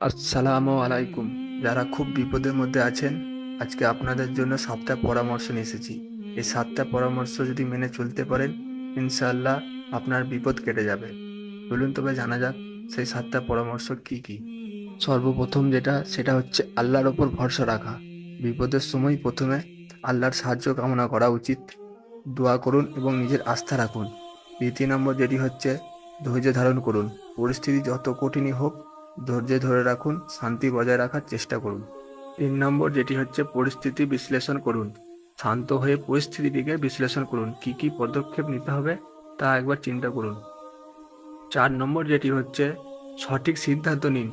আসসালামু আলাইকুম। যারা খুব বিপদের মধ্যে আছেন, আজকে আপনাদের জন্য 7টা পরামর্শ নিয়ে এসেছি। এই 7টা পরামর্শ যদি মেনে চলতে পারেন, ইনশাআল্লাহ আপনার বিপদ কেটে যাবে। চলুন তবে জানা যাক সেই 7টা পরামর্শ কি কি। সর্বপ্রথম সেটা হচ্ছে আল্লাহর ওপর ভরসা রাখা। বিপদের সময় প্রথমে আল্লাহর সাহায্য কামনা করা উচিত। দোয়া করুন এবং নিজের আস্থা রাখুন। দ্বিতীয় নম্বর যেটি হচ্ছে ধৈর্য ধারণ করুন। পরিস্থিতি যত কঠিনই হোক, ধৈর্য ধরে রাখুন, শান্তি বজায় রাখার চেষ্টা করুন। 3 নম্বর যেটি হচ্ছে পরিস্থিতি বিশ্লেষণ করুন। শান্ত হয়ে পরিস্থিতিটিকে বিশ্লেষণ করুন। কি কি পদক্ষেপ নিতে হবে তা একবার চিন্তা করুন। 4 নম্বর যেটি হচ্ছে সঠিক সিদ্ধান্ত নিন।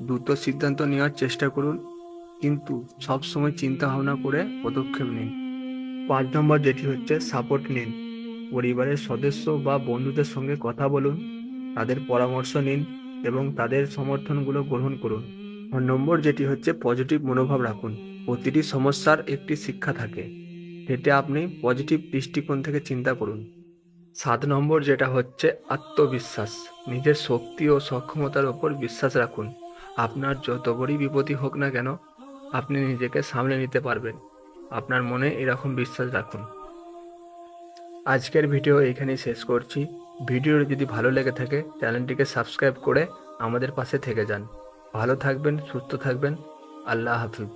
দ্রুত সিদ্ধান্ত নেওয়ার চেষ্টা করুন, কিন্তু সবসময় চিন্তা ভাবনা করে পদক্ষেপ নিন। 5 নম্বর যেটি হচ্ছে সাপোর্ট নিন। পরিবারের সদস্য বা বন্ধুদের সঙ্গে কথা বলুন, তাদের পরামর্শ নিন এবং তাদের সমর্থনগুলো গ্রহণ করুন। 6 নম্বর যেটি হচ্ছে পজিটিভ মনোভাব রাখুন। প্রতিটি সমস্যার একটি শিক্ষা থাকে, এটা আপনি পজিটিভ দৃষ্টিকোণ থেকে চিন্তা করুন। 7 নম্বর যেটা হচ্ছে আত্মবিশ্বাস। নিজের শক্তি ও সক্ষমতার ওপর বিশ্বাস রাখুন। আপনার যত বড়ই বিপদই হোক না কেন, আপনি নিজেকে সামলে নিতে পারবেন। আপনার মনে এরকম বিশ্বাস রাখুন। আজকের ভিডিও এখানেই শেষ করছি। ভিডিওটি যদি ভালো লেগে থাকে চ্যানেলটিকে সাবস্ক্রাইব করে আমাদের পাশে থেকে যান। ভালো থাকবেন, সুস্থ থাকবেন। আল্লাহ হাফিজ।